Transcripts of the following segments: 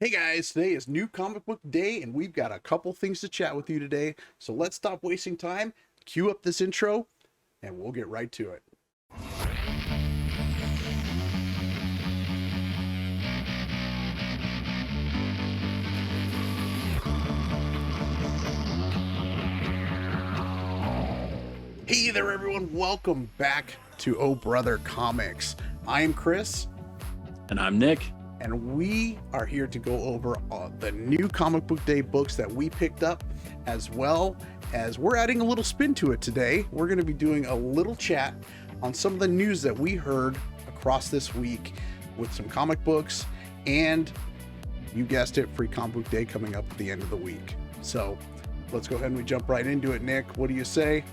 Hey guys, today is New Comic Book Day, and we've got a couple things to chat with you today. So let's stop wasting time, cue up this intro, and we'll get right to it. Hey there, everyone. Welcome back to Oh Brother Comics. I am Chris. And I'm Nick. And we are here to go over the new Comic Book Day books that we picked up, as well as we're adding a little spin to it today. We're going to be doing a little chat on some of the news that we heard across this week with some comic books, and you guessed it, free Comic Book Day coming up at the end of the week. So let's go ahead and we jump right into it. Nick, what do you say?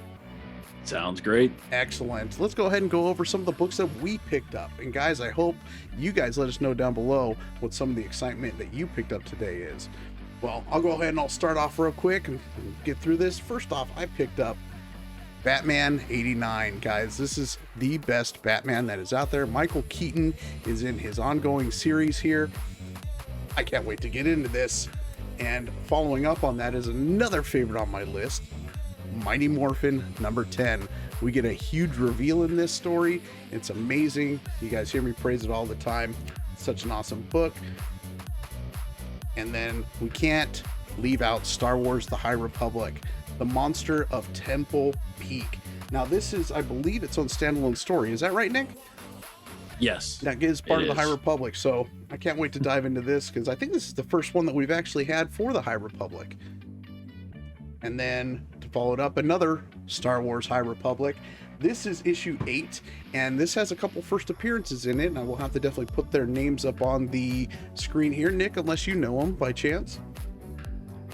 Sounds great. Excellent. Let's go ahead and go over some of the books that we picked up. And guys, I hope you guys let us know down below what some of the excitement that you picked up today is. Well, I'll go ahead and I'll start off real quick and get through this. First off, I picked up Batman 89. Guys, this is the best Batman that is out there. Michael Keaton is in his ongoing series here. I can't wait to get into this. And following up on that is another favorite on my list, Mighty Morphin number 10. We get a huge reveal in this story. It's amazing. You guys hear me praise it all the time. It's such an awesome book. And then we can't leave out Star Wars The High Republic, The Monster of Temple Peak. Now this is, I believe it's on standalone story. Is that right, Nick? Yes. That is part of the High Republic. So I can't wait to dive into this because I think this is the first one that we've actually had for the High Republic. And then to follow it up, another Star Wars High Republic. This is issue 8, and this has a couple first appearances in it, and I will have to definitely put their names up on the screen here, Nick, unless you know them by chance.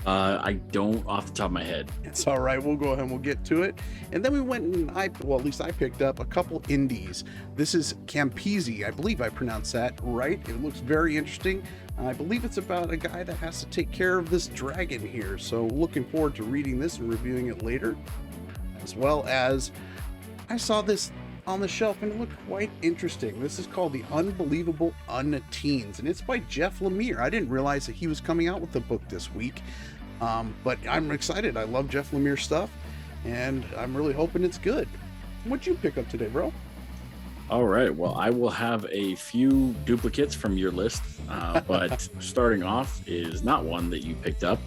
I don't off the top of my head. It's all right. We'll go ahead and we'll get to it. And then we went and at least I picked up a couple indies. This is Campese. I believe I pronounced that right. It looks very interesting. I believe it's about a guy that has to take care of this dragon here. So looking forward to reading this and reviewing it later. As well as I saw this on the shelf and it looked quite interesting. This is called The Unbelievable Unteens, and it's by Jeff Lemire. I didn't realize that he was coming out with the book this week. But I'm excited. I love Jeff Lemire stuff, and I'm really hoping it's good. What'd you pick up today, bro? All right. Well, I will have a few duplicates from your list, but starting off is not one that you picked up.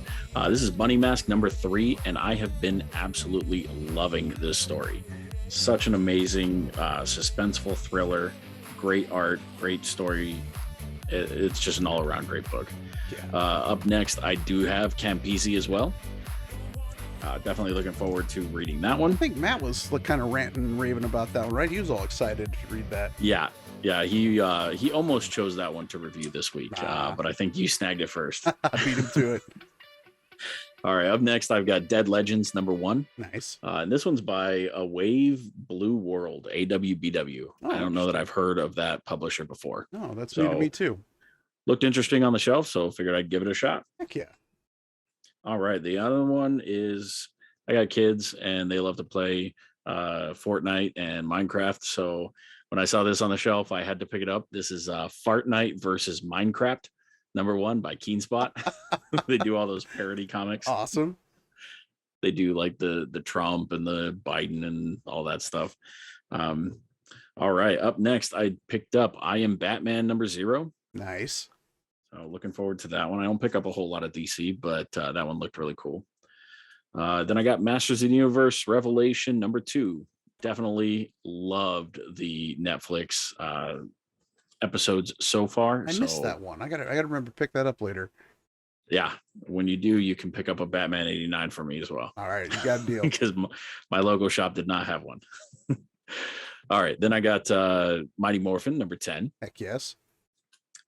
This is Bunny Mask number 3, and I have been absolutely loving this story. Such an amazing, suspenseful thriller, great art, great story. It's just an all-around great book. Yeah. Up next, I do have Campese as well. Definitely looking forward to reading that one. I think Matt was kind of ranting and raving about that one, right? He was all excited to read that. Yeah. He almost chose that one to review this week, but I think you snagged it first. I beat him to it. All right, up next, I've got Dead Legends number 1. Nice. And this one's by A Wave Blue World, AWBW. Oh, I don't know that I've heard of that publisher before. Oh, that's new to me too. Looked interesting on the shelf, so figured I'd give it a shot. Heck yeah. All right, the other one is, I got kids and they love to play Fortnite and Minecraft. So when I saw this on the shelf, I had to pick it up. This is Fart Night versus Minecraft number 1 by Keenspot. They do all those parody comics. Awesome. They do like the Trump and the Biden and all that stuff. All right, up next, I picked up I Am Batman number 0. Nice. So looking forward to that one. I don't pick up a whole lot of DC, but that one looked really cool. Then I got Masters of the Universe Revelation number 2. Definitely loved the Netflix episodes so far. I missed that one. I gotta remember to pick that up later. Yeah, when you do, you can pick up a Batman 89 for me as well. All right, you got a deal. Because my logo shop did not have one. All right, then I got Mighty Morphin number 10. Heck yes.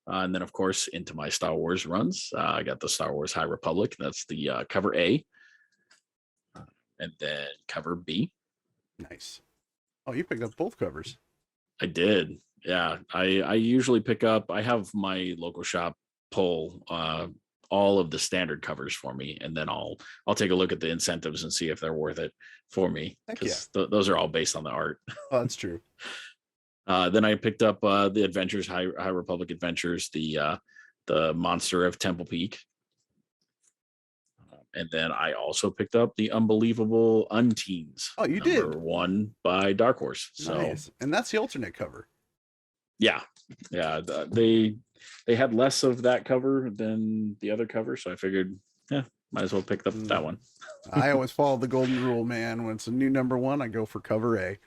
And then, of course, into my Star Wars runs, I got the Star Wars High Republic. That's the cover A. And then cover B. Nice. Oh, you picked up both covers. I did. Yeah, I usually pick up, I have my local shop pull all of the standard covers for me, and then I'll take a look at the incentives and see if they're worth it for me, because those are all based on the art. Oh, that's true. Then I picked up the Adventures, High Republic Adventures, the the Monster of Temple Peak. And then I also picked up the Unbelievable Unteens. Oh, you number did? 1 by Dark Horse. So Nice. And that's the alternate cover. yeah, they had less of that cover than the other cover, so I figured, might as well pick up that one. I always follow the golden rule, man. When it's a new number 1, I go for cover A.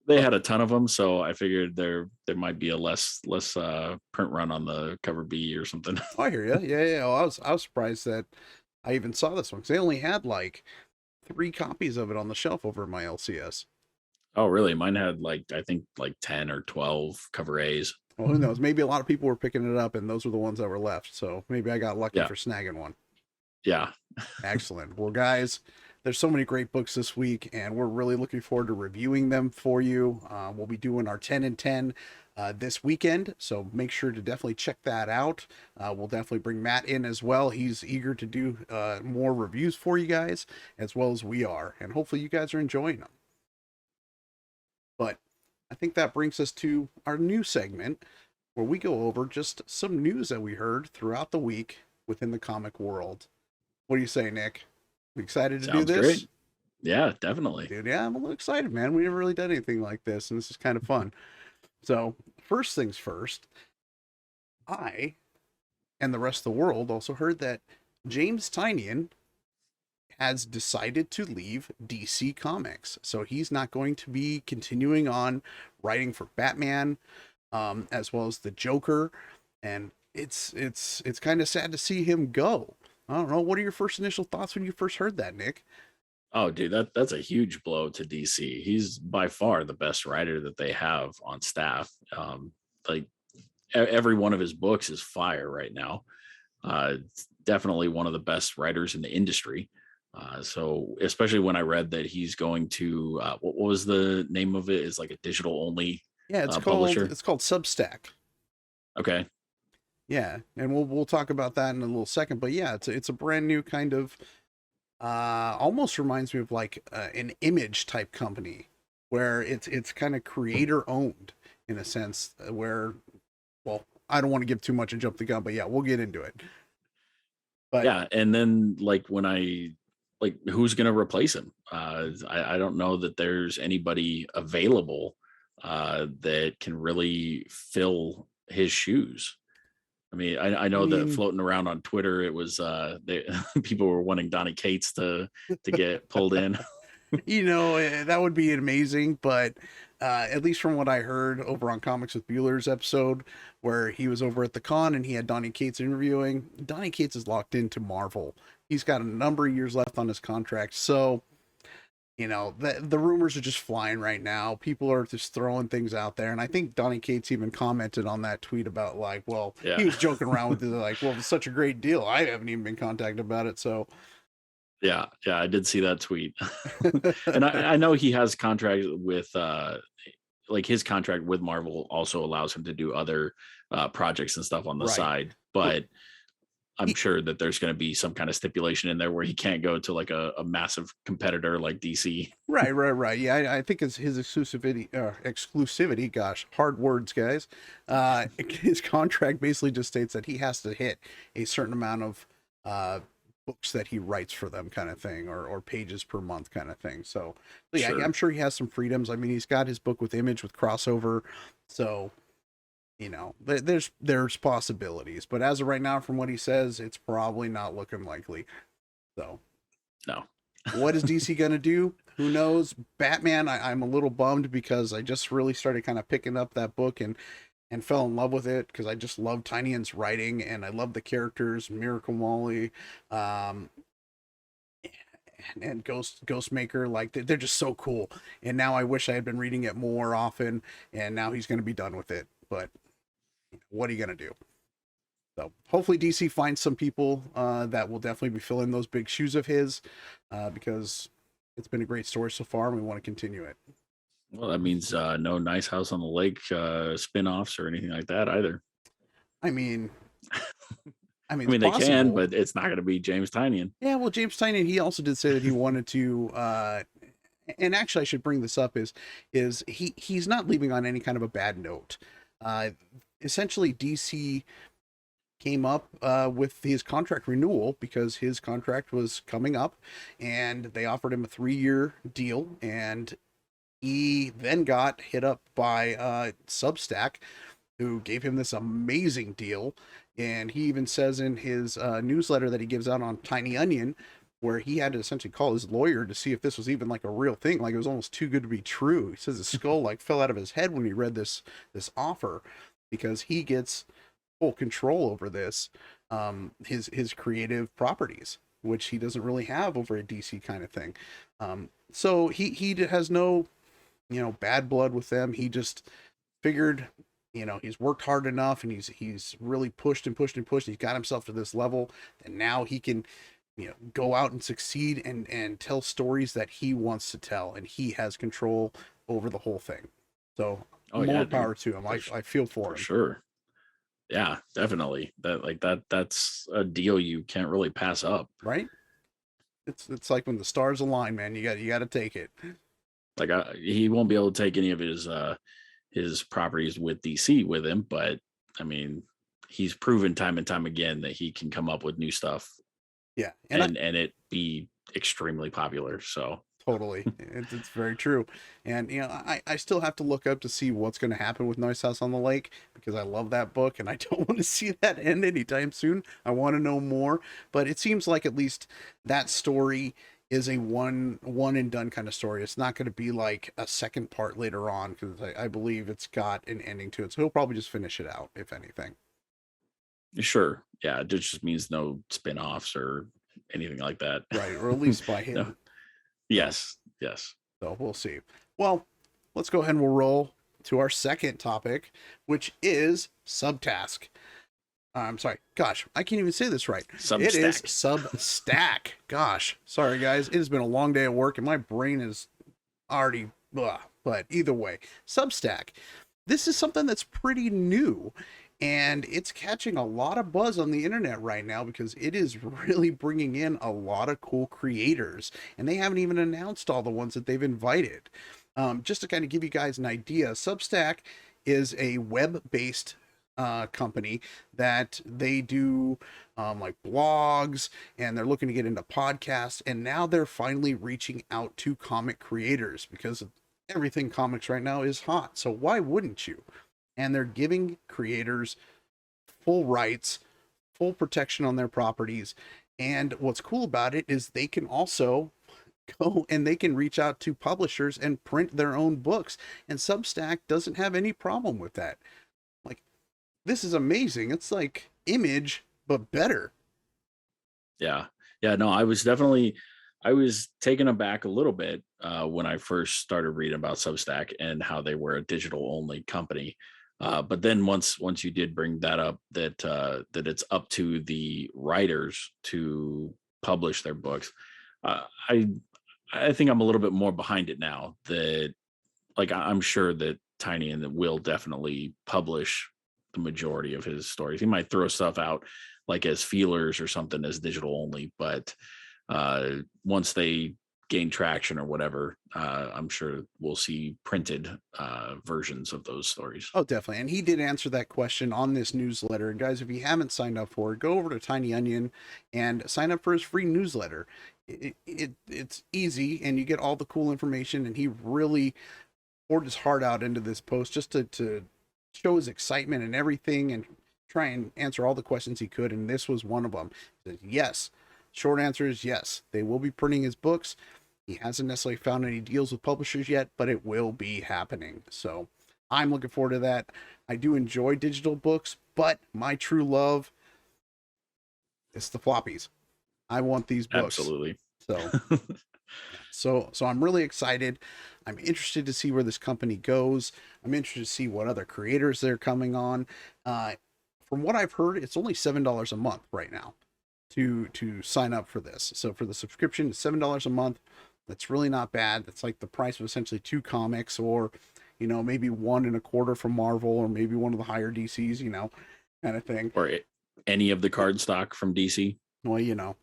They had a ton of them, so I figured there might be a less print run on the cover B or something. Oh, I hear you. Yeah. Well, I was surprised that I even saw this one because they only had like 3 copies of it on the shelf over at my LCS. Oh, really? Mine had I think 10 or 12 cover A's. Well, who knows? Maybe a lot of people were picking it up, and those were the ones that were left. So maybe I got lucky for snagging one. Yeah. Excellent. Well, guys, there's so many great books this week, and we're really looking forward to reviewing them for you. We'll be doing our 10 and 10 this weekend, so make sure to definitely check that out. We'll definitely bring Matt in as well. He's eager to do more reviews for you guys, as well as we are, and hopefully you guys are enjoying them. But I think that brings us to our new segment, where we go over just some news that we heard throughout the week within the comic world. What do you say, Nick? We excited to do this? Great. Yeah, definitely. Dude, yeah, I'm a little excited, man. We never really done anything like this, and this is kind of fun. So, first things first, I and the rest of the world also heard that James Tynion has decided to leave DC Comics. So he's not going to be continuing on writing for Batman, as well as the Joker, and it's kind of sad to see him go. I don't know. What are your first initial thoughts when you first heard that, Nick? Oh, dude, that's a huge blow to DC. He's by far the best writer that they have on staff. Every one of his books is fire right now. It's definitely one of the best writers in the industry. So especially when I read that he's going to what was the name of it? Is like a digital only it's publisher. It's called Substack. Okay. Yeah, and we'll talk about that in a little second. But yeah, it's a brand new kind of almost reminds me of like an Image type company where it's kind of creator owned in a sense. Where, well, I don't want to give too much and jump the gun, but yeah, we'll get into it. But yeah, and then when I who's going to replace him? I don't know that there's anybody available that can really fill his shoes. I mean, I know that floating around on Twitter, it was people were wanting Donny Cates to get pulled in. That would be amazing, but at least from what I heard over on Comics with Bueller's episode, where he was over at the con and he had Donny Cates interviewing, Donny Cates is locked into Marvel. He's got a number of years left on his contract, so the rumors are just flying right now. People are just throwing things out there, and I think Donny Cates even commented on that tweet about he was joking around with it, it's such a great deal. I haven't even been contacted about it, so. Yeah, I did see that tweet. And I know he has contract with his contract with Marvel also allows him to do other projects and stuff on the side, but I'm sure that there's going to be some kind of stipulation in there where he can't go to a massive competitor like DC. Right. Yeah, I think it's his exclusivity. Gosh, hard words, guys. His contract basically just states that he has to hit a certain amount of books that he writes for them, kind of thing, or pages per month, kind of thing. So yeah, sure. I'm sure he has some freedoms. I mean, he's got his book with Image with crossover, so. There's possibilities, but as of right now, from what he says, it's probably not looking likely. So, no. What is DC gonna do? Who knows? Batman, I'm a little bummed because I just really started kind of picking up that book and fell in love with it because I just love Tynion's writing and I love the characters, Miracle Molly, and Ghostmaker. They're just so cool. And now I wish I had been reading it more often. And now he's gonna be done with it, but. What are you going to do? So hopefully DC finds some people that will definitely be filling those big shoes of his because it's been a great story so far and we want to continue it. Well, that means no Nice House on the Lake spin-offs or anything like that either. I mean, they can, but it's not going to be James Tynion. Yeah, well, James Tynion, he also did say that he wanted to and actually I should bring this up is he's not leaving on any kind of a bad note. Essentially DC came up with his contract renewal because his contract was coming up, and they offered him a 3-year deal. And he then got hit up by Substack, who gave him this amazing deal. And he even says in his newsletter that he gives out on Tiny Onion, where he had to essentially call his lawyer to see if this was even like a real thing. Like, it was almost too good to be true. He says his skull like fell out of his head when he read this offer, because he gets full control over this, his creative properties, which he doesn't really have over a DC kind of thing. So he has no, bad blood with them. He just figured, he's worked hard enough, and he's really pushed and pushed and pushed. He's got himself to this level, and now he can, go out and succeed and tell stories that he wants to tell, and he has control over the whole thing. So more power to him. I feel for him. Sure. Yeah, definitely. That's a deal you can't really pass up. Right? It's like when the stars align, man. You got to take it. Like, he won't be able to take any of his properties with DC with him, but I mean, he's proven time and time again that he can come up with new stuff. Yeah, and it be extremely popular. So totally, it's very true. And I still have to look up to see what's going to happen with Nice House on the Lake, because I love that book and I don't want to see that end anytime soon. I want to know more, but it seems like at least that story is a one and done kind of story. It's not going to be like a second part later on, because I believe it's got an ending to it. So he'll probably just finish it out, if anything. Sure. Yeah, it just means no spin-offs or anything like that. Right, or at least by him. No. Yes. So we'll see. Well, let's go ahead and we'll roll to our second topic, which is Subtask. I'm sorry. Gosh, I can't even say this right. Substack. It is Substack. Gosh, sorry guys. It has been a long day at work and my brain is already blah. But either way, Substack. This is something that's pretty new, and it's catching a lot of buzz on the internet right now because it is really bringing in a lot of cool creators, and they haven't even announced all the ones that they've invited. Just to kind of give you guys an idea, Substack is a web-based company that they do like blogs, and they're looking to get into podcasts, and now they're finally reaching out to comic creators because everything comics right now is hot. So why wouldn't you? And they're giving creators full rights, full protection on their properties. And what's cool about it is they can also go and they can reach out to publishers and print their own books. And Substack doesn't have any problem with that. Like, this is amazing. It's like Image, but better. Yeah. No, I was taken aback a little bit when I first started reading about Substack and how they were a digital only company. But then once you did bring that up, that it's up to the writers to publish their books, I think I'm a little bit more behind it now. That, like, I'm sure that Tynion will definitely publish the majority of his stories. He might throw stuff out like as feelers or something as digital only, but once they gain traction or whatever, I'm sure we'll see printed versions of those stories. Oh, definitely. And he did answer that question on this newsletter. And guys, if you haven't signed up for it, go over to Tiny Onion and sign up for his free newsletter. It's easy, and you get all the cool information. And he really poured his heart out into this post just to show his excitement and everything, and try and answer all the questions he could. And this was one of them. He said, yes. Short answer is yes. They will be printing his books. He hasn't necessarily found any deals with publishers yet, but it will be happening. So I'm looking forward to that. I do enjoy digital books, but my true love is the floppies. I want these books. Absolutely. So I'm really excited. I'm interested to see where this company goes. I'm interested to see what other creators they're coming on. From what I've heard, it's only $7 a month right now to sign up for this. So for the subscription, it's $7 a month. That's really not bad. That's like the price of essentially 2 comics, or maybe 1 1/4 from Marvel, or maybe one of the higher DCs, kind of thing, or any of the card stock from DC. Well,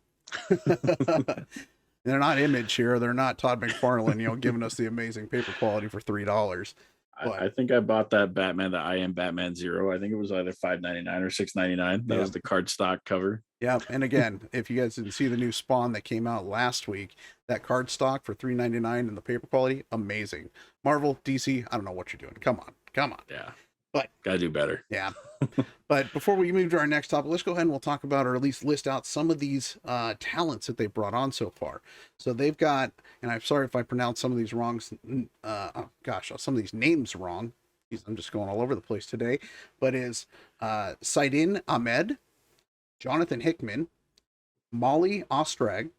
they're not Image here. They're not Todd McFarlane, giving us the amazing paper quality for $3. But I think I bought that Batman, the I Am Batman Zero. I think it was either $5.99 or $6.99. That yeah, was the cardstock cover. yeah. And again, if you guys didn't see the new Spawn that came out last week, that card stock for $3.99 and the paper quality, amazing. Marvel, DC, I don't know what you're doing. Come on, come on. Yeah, But gotta do better. yeah. But before we move to our next topic, let's go ahead and we'll talk about, or at least list out some of these talents that they've brought on so far. So they've got, and I'm sorry if I pronounce some of these wrong, some of these names wrong. Jeez, I'm just going all over the place today. But is Saidin Ahmed, Jonathan Hickman, Molly Ostrag,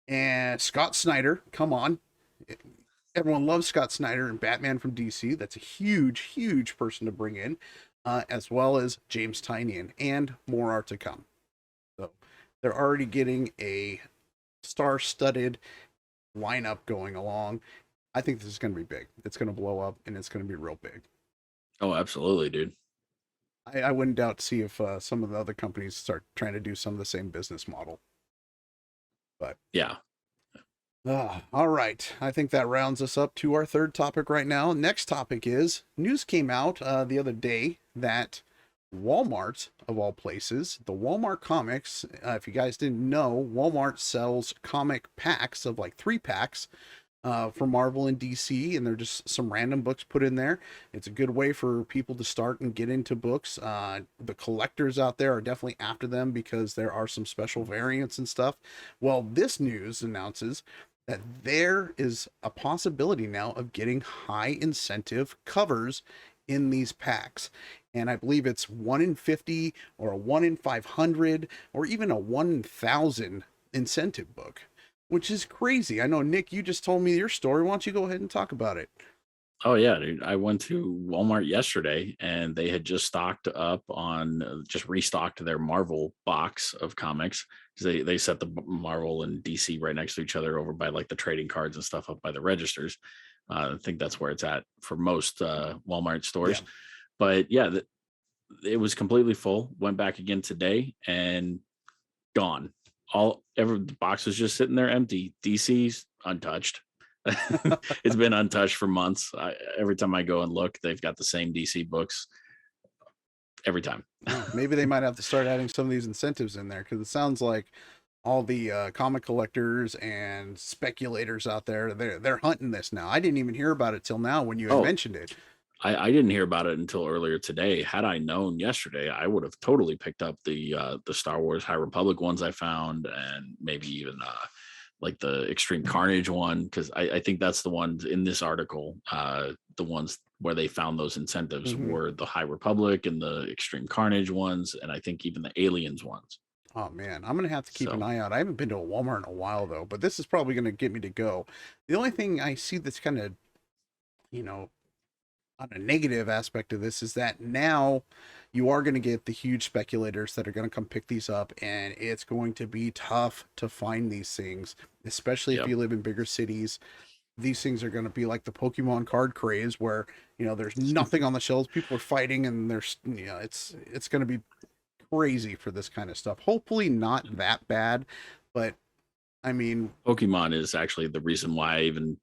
and Scott Snyder. Come on. Everyone loves Scott Snyder and Batman from DC. That's a huge, huge person to bring in, as well as James Tynion, and more are to come. So they're already getting a star-studded lineup going along. I think this is going to be big. It's going to blow up, and it's going to be real big. Oh, absolutely, dude. I wouldn't doubt to see if some of the other companies start trying to do some of the same business model. But yeah. All right. I think that rounds us up to our third topic right now. Next topic is news came out the other day that Walmart, of all places, the Walmart comics, if you guys didn't know, Walmart sells comic packs of like 3 packs for Marvel and DC, and they're just some random books put in there. It's a good way for people to start and get into books. The collectors out there are definitely after them because there are some special variants and stuff. Well, this news announces that there is a possibility now of getting high incentive covers in these packs. And I believe it's 1 in 50 or a 1 in 500 or even a 1 in 1,000 incentive book, which is crazy. I know, Nick, you just told me your story. Why don't you go ahead and talk about it? Oh yeah, dude. I went to Walmart yesterday and they had just stocked up on just restocked their Marvel box of comics because they set the Marvel and DC right next to each other over by like the trading cards and stuff up by the registers. I think that's where it's at for most Walmart stores. Yeah. But yeah, it was completely full. Went back again today and gone. The box was just sitting there empty. DC's untouched. It's been untouched for months. Every time I go and look, they've got the same DC books every time. Maybe they might have to start adding some of these incentives in there, because it sounds like all the comic collectors and speculators out there, they're hunting this now. I didn't even hear about it till now when you had mentioned it. I didn't hear about it until earlier today. Had I known yesterday, I would have totally picked up the Star Wars High Republic ones I found, and maybe even like the Extreme Carnage one, because I think that's the ones in this article. The ones where they found those incentives were the High Republic and the Extreme Carnage ones, and I think even the Aliens ones. Oh man, I'm gonna have to keep an eye out. I haven't been to a Walmart in a while though, but this is probably gonna get me to go. The only thing I see that's kind of, on a negative aspect of this is that now you are going to get the huge speculators that are going to come pick these up, and it's going to be tough to find these things, especially if you live in bigger cities. These things are going to be like the Pokemon card craze where, there's nothing on the shelves, people are fighting, and there's, it's going to be crazy for this kind of stuff. Hopefully not that bad, but I mean, Pokemon is actually the reason why I even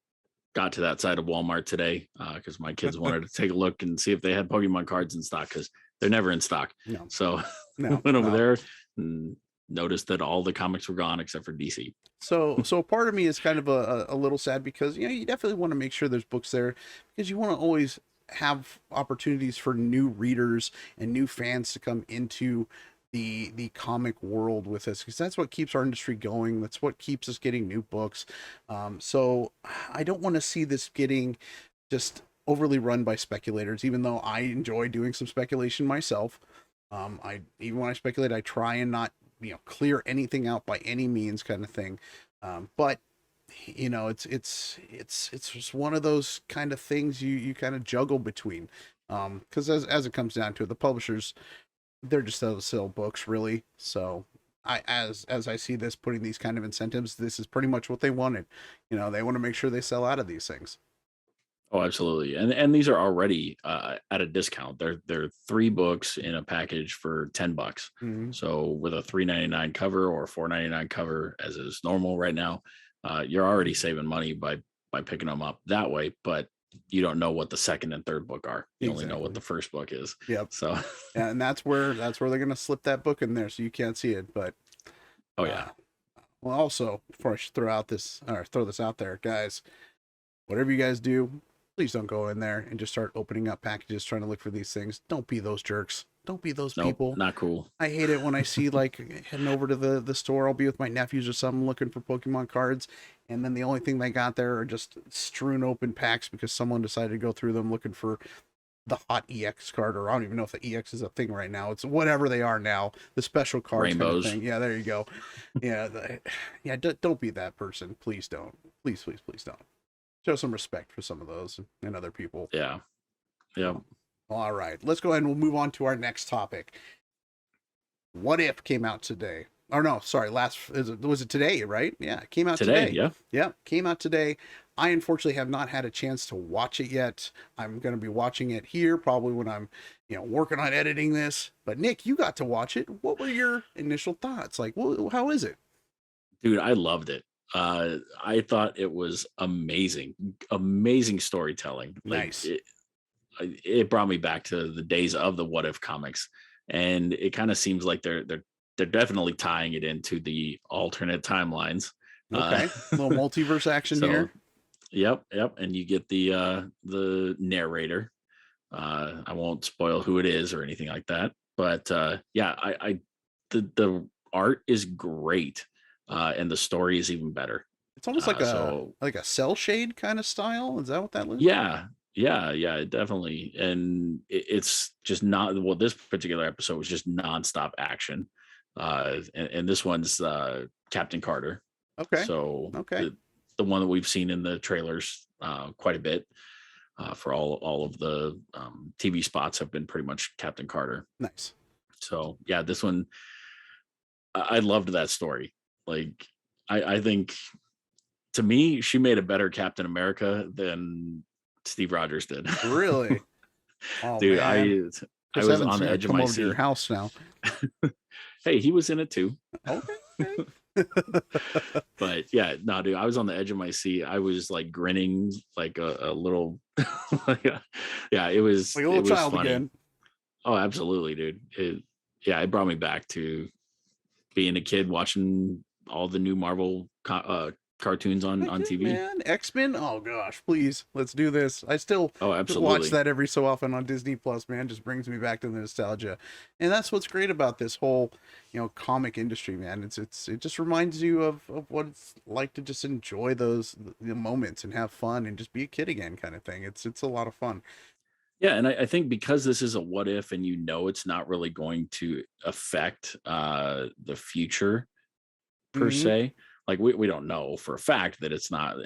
got to that side of Walmart today, because my kids wanted to take a look and see if they had Pokemon cards in stock, because they're never in stock. No. So went over there and noticed that all the comics were gone except for DC. So part of me is kind of a little sad, because you definitely want to make sure there's books there, because you want to always have opportunities for new readers and new fans to come into the comic world with us, because that's what keeps our industry going. That's what keeps us getting new books. So I don't want to see this getting just overly run by speculators, even though I enjoy doing some speculation myself. Even when I speculate, I try and not clear anything out by any means, kind of thing. But it's just one of those kind of things you kind of juggle between, because as it comes down to it, the publishers, they're just out to sell books, really. So as I see this, putting these kind of incentives, this is pretty much what they wanted. They want to make sure they sell out of these things. Oh, absolutely. And these are already at a discount. They're 3 books in a package for $10. Mm-hmm. So with a $3.99 cover or $4.99 cover, as is normal right now, you're already saving money by picking them up that way. But you don't know what the second and third book are. You only know what Exactly. the first book is. Yep. So, Yeah, and that's where they're gonna slip that book in there so you can't see it. But oh yeah, well, also before I should throw this out there, guys, whatever you guys do, please don't go in there and just start opening up packages trying to look for these things. Don't be those jerks. Don't be those nope, people. not cool. I hate it when I see like heading over to the store. I'll be with my nephews or something looking for Pokemon cards, and then the only thing they got there are just strewn open packs because someone decided to go through them looking for the hot EX card, or I don't even know if the EX is a thing right now. It's whatever they are now, the special cards Rainbows. kind of thing. Yeah, there you go. Yeah, don't be that person. Please don't. Please, please, please don't. Show some respect for some of those and other people. Yeah. Yeah. All right, let's go ahead and we'll move on to our next topic. What If came out today. Or no, sorry, was it today, right? Yeah, it came out today. Yeah. Yeah, came out today. I unfortunately have not had a chance to watch it yet. I'm going to be watching it here probably when I'm, working on editing this. But Nick, you got to watch it. What were your initial thoughts? Like, how is it? Dude, I loved it. I thought it was amazing. Amazing storytelling. Nice. It brought me back to the days of the What If comics, and it kind of seems like they're definitely tying it into the alternate timelines. Okay, a little multiverse action here. Yep, and you get the narrator. I won't spoil who it is or anything like that, but yeah, the art is great, and the story is even better. It's almost like a cell shade kind of style. Is that what that looks? Yeah, definitely. And it's just not, well, this particular episode was just nonstop action. And this one's Captain Carter. Okay. So okay, the one that we've seen in the trailers quite a bit for all of the TV spots have been pretty much Captain Carter. Nice. So yeah, this one, I loved that story. Like, I think, to me, she made a better Captain America than Steve Rogers did. Really? Oh, dude, man. I was on the edge of my seat. To your house now. Hey, he was in it too. Okay. But yeah, no, dude, I was on the edge of my seat. I was like grinning like a little. Yeah, it was like a little child funny. Again. Oh, absolutely, dude. It brought me back to being a kid watching all the new Marvel cartoons on TV. Man, X-Men. Oh gosh, please, let's do this. I still absolutely watch that every so often on Disney Plus. Man, just brings me back to the nostalgia, and that's what's great about this whole, comic industry, man. It just reminds you of what it's like to just enjoy those moments and have fun and just be a kid again, kind of thing. It's a lot of fun. Yeah, and I think because this is a what if, and it's not really going to affect the future per se. Like we don't know for a fact that it's not,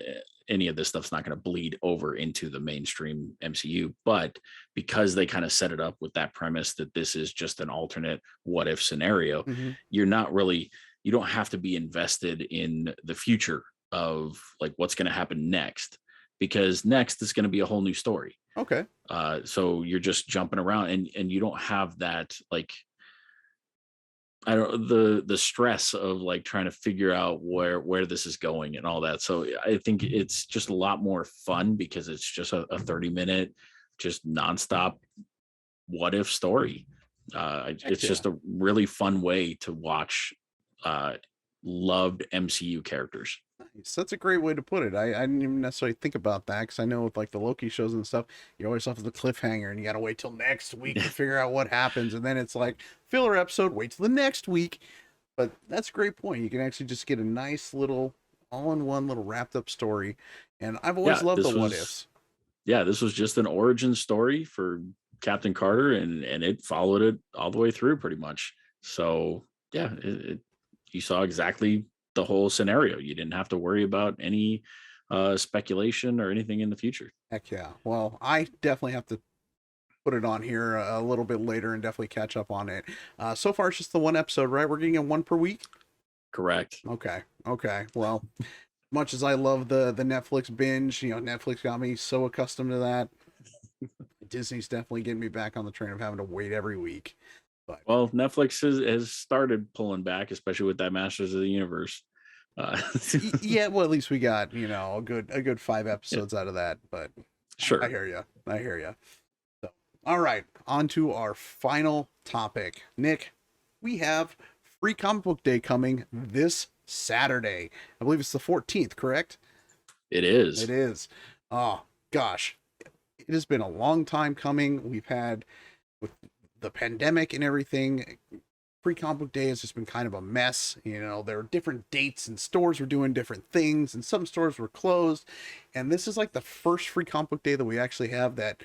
any of this stuff's not going to bleed over into the mainstream MCU, but because they kind of set it up with that premise that this is just an alternate what if scenario, you don't have to be invested in the future of like what's going to happen next, because next is going to be a whole new story. Okay. So you're just jumping around and you don't have that, like, I don't, the stress of like trying to figure out where this is going and all that. So I think it's just a lot more fun because it's just a 30-minute, just nonstop what if story. It's just a really fun way to watch loved MCU characters. Nice. That's a great way to put it. I didn't even necessarily think about that, because I know with like the Loki shows and stuff, you always have the cliffhanger and you got to wait till next week to figure out what happens. And then it's like filler episode, wait till the next week. But that's a great point. You can actually just get a nice little all-in-one little wrapped up story. And I've always loved the what ifs. Yeah, this was just an origin story for Captain Carter, and it followed it all the way through pretty much. So yeah, you saw exactly the whole scenario. You didn't have to worry about any speculation or anything in the future. Heck yeah. Well, I definitely have to put it on here a little bit later and definitely catch up on it. So far it's just the one episode, right? We're getting a one per week? Correct. Okay. Well, much as I love the Netflix binge, Netflix got me so accustomed to that. Disney's definitely getting me back on the train of having to wait every week. But well, Netflix has started pulling back, especially with that Masters of the Universe. Yeah, well, at least we got a good 5 episodes out of that. But I Sure. hear you. I hear you. So, all right, on to our final topic. Nick, we have Free Comic Book Day coming this Saturday. I believe it's the 14th, correct? It is. It is. Oh, gosh. It has been a long time coming. We've had, with the pandemic and everything, Free Comic Book Day has just been kind of a mess. You know, there were different dates and stores were doing different things, and some stores were closed. And this is like the first Free Comic Book Day that we actually have that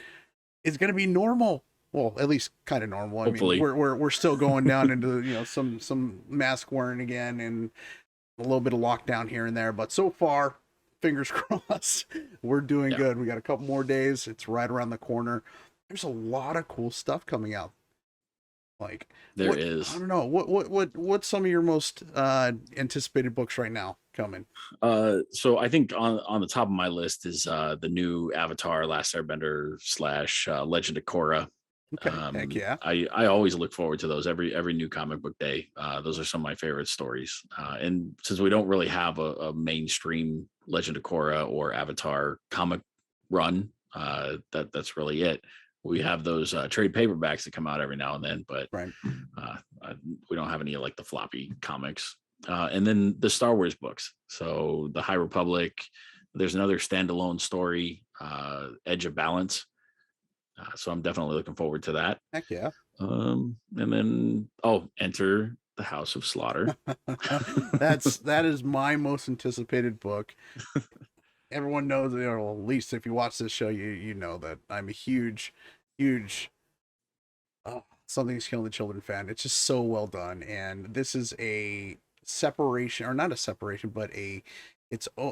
is going to be normal. Well, at least kind of normal. I mean, Hopefully. we're still going down into, you know, some mask wearing again and a little bit of lockdown here and there, but so far, fingers crossed, we're doing Yeah, good. We got a couple more days. It's right around the corner. There's a lot of cool stuff coming out. Like, there what, is. I don't know, what's some of your most anticipated books right now coming? So I think on the top of my list is the new Avatar Last Airbender slash Legend of Korra. Okay, heck yeah. I always look forward to those every new comic book day. Those are some of my favorite stories. And since we don't really have a mainstream Legend of Korra or Avatar comic run, that's really it. We have those trade paperbacks that come out every now and then, but Right. we don't have any like the floppy comics. And then the Star Wars books. So the High Republic. There's another standalone story, Edge of Balance. So I'm definitely looking forward to that. Heck yeah. And then enter the House of Slaughter. That is my most anticipated book. Everyone knows, you know, at least if you watch this show, you know that I'm a huge Something's Killing the Children fan. It's just so well done, and this is a separation, or not a separation, but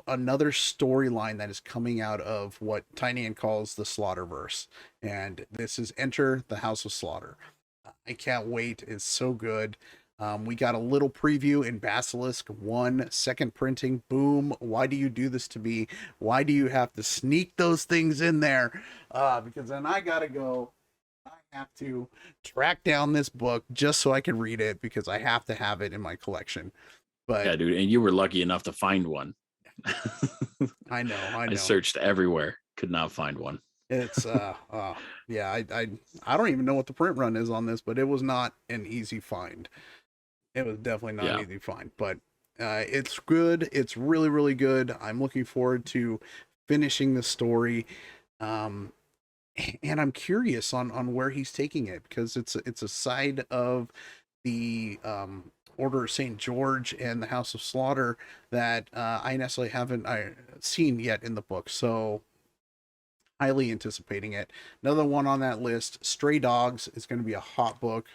another storyline that is coming out of what Tynion calls the Slaughterverse, and this is Enter the House of Slaughter. I can't wait. It's so good. We got a little preview in Basilisk 1, second printing. Boom. Why do you do this to me? Why do you have to sneak those things in there? Because then I gotta go. I have to track down this book just so I can read it because I have to have it in my collection. But Yeah, dude. And you were lucky enough to find one. I know. I searched everywhere, could not find one. It's yeah, I don't even know what the print run is on this, but it was not an easy find. It was definitely not an easy find, but it's good. It's really, really good. I'm looking forward to finishing the story. And I'm curious on where he's taking it because it's a side of the Order of St. George and the House of Slaughter that I necessarily haven't seen yet in the book. So highly anticipating it. Another one on that list, Stray Dogs, is going to be a hot book.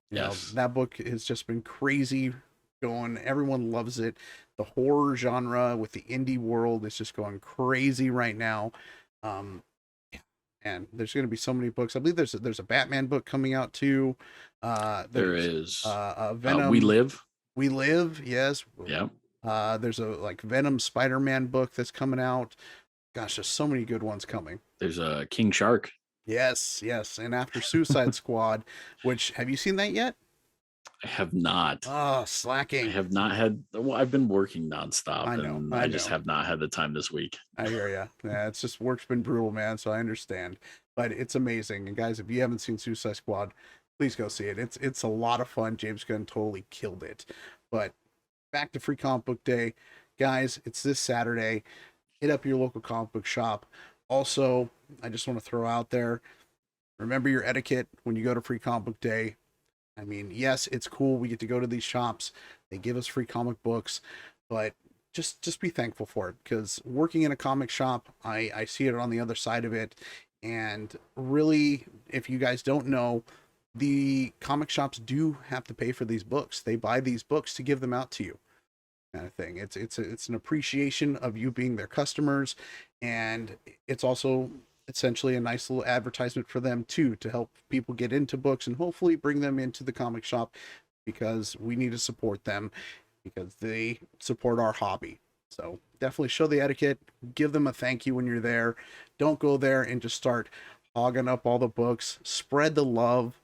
You know, that book has just been crazy going. Everyone loves it. The horror genre with the indie world is just going crazy right now. And there's going to be so many books. I believe there's a Batman book coming out too. There is Venom. We Live. We Live. Yes. Yeah. There's a Venom Spider-Man book that's coming out. Gosh, there's so many good ones coming. There's a King Shark. Yes. And after Suicide Squad, which have you seen that yet? I have not. Oh, slacking. I have not had. Well, I've been working nonstop. I know. And I just have not had the time this week. I hear you. Yeah, it's just work's been brutal, man. So I understand, but it's amazing. And guys, if you haven't seen Suicide Squad, please go see it. It's a lot of fun. James Gunn totally killed it. But back to Free Comic Book Day, guys. It's this Saturday. Hit up your local comic book shop. Also, I just want to throw out there, remember your etiquette when you go to Free Comic Book Day. I mean, yes, it's cool. We get to go to these shops. They give us free comic books, but just be thankful for it because working in a comic shop, I see it on the other side of it. And really, if you guys don't know, the comic shops do have to pay for these books. They buy these books to give them out to you, kind of thing. It's an appreciation of you being their customers, and it's also essentially a nice little advertisement for them too, to help people get into books and hopefully bring them into the comic shop because we need to support them because they support our hobby. So definitely show the etiquette, give them a thank you when you're there. Don't go there and just start hogging up all the books. Spread the love.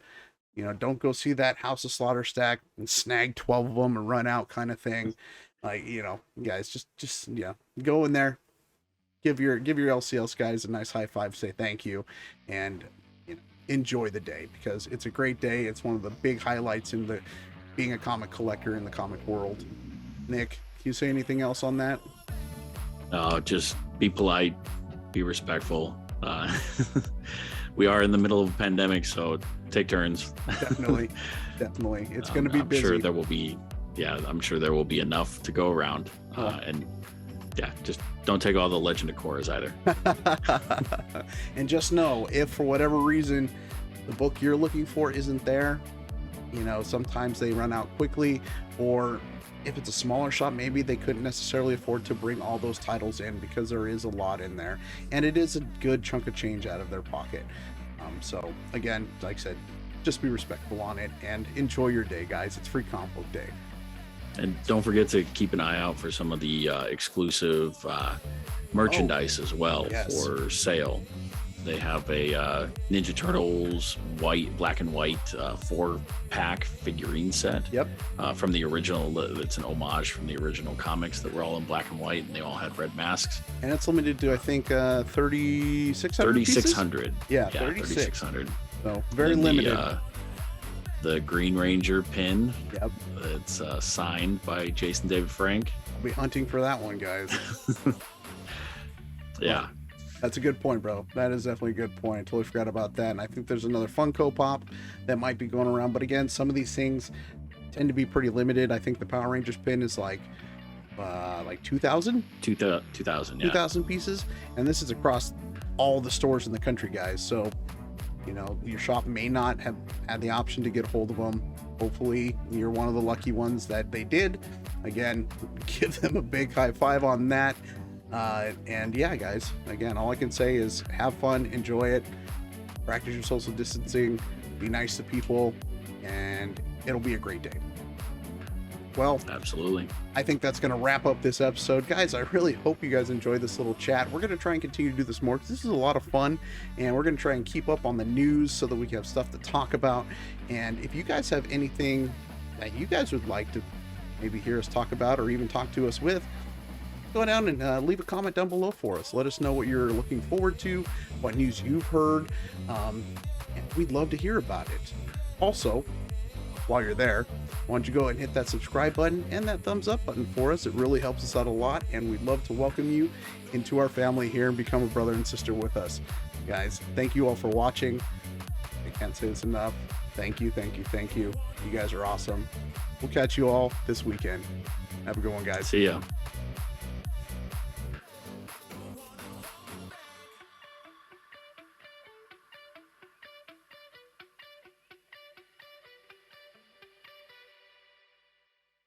You know, don't go see that House of Slaughter stack and snag 12 of them and run out kind of thing. Like, you know, guys, just yeah, go in there, give your LCS guys a nice high five, say thank you, and enjoy the day, because it's a great day. It's one of the big highlights in the being a comic collector in the comic world. Nick, can you say anything else on that? Just be polite, be respectful. We are in the middle of a pandemic, so take turns. Definitely. It's going to be busy. I'm sure there will be enough to go around. And yeah, just don't take all the Legend of Korras either. And just know, if for whatever reason the book you're looking for isn't there, sometimes they run out quickly, or if it's a smaller shop, maybe they couldn't necessarily afford to bring all those titles in, because there is a lot in there, and it is a good chunk of change out of their pocket. So again, like I said, just be respectful on it and enjoy your day, guys. It's Free Comic Book Day. And don't forget to keep an eye out for some of the exclusive merchandise as well. Yes. For sale. They have a Ninja Turtles black and white 4-pack figurine set. Yep. From the original. It's an homage from the original comics that were all in black and white, and they all had red masks. And it's limited to, I think, 3,600 3,600. Yeah, 3,600. So very and limited. The Green Ranger pin. Yep. It's signed by Jason David Frank. I'll be hunting for that one, guys. Yeah. Well, that's a good point, bro. That is definitely a good point. I totally forgot about that. And I think there's another Funko Pop that might be going around. But again, some of these things tend to be pretty limited. I think the Power Rangers pin is like 2,000? 2,000, yeah. 2,000 pieces. And this is across all the stores in the country, guys. So, your shop may not have had the option to get a hold of them. Hopefully, you're one of the lucky ones that they did. Again, give them a big high five on that. And yeah, guys, again, all I can say is have fun, enjoy it, practice your social distancing, be nice to people, and it'll be a great day. Well, absolutely. I think that's going to wrap up this episode. Guys, I really hope you guys enjoyed this little chat. We're going to try and continue to do this more, because this is a lot of fun, and we're going to try and keep up on the news so that we can have stuff to talk about. And if you guys have anything that you guys would like to maybe hear us talk about, or even talk to us with, go down and leave a comment down below for us. Let us know what you're looking forward to, what news you've heard, and we'd love to hear about it. Also, while you're there, why don't you go and hit that subscribe button and that thumbs up button for us. It really helps us out a lot, and we'd love to welcome you into our family here and become a brother and sister with us. Guys, thank you all for watching. I can't say this enough. Thank you. You guys are awesome. We'll catch you all this weekend. Have a good one, guys. See ya.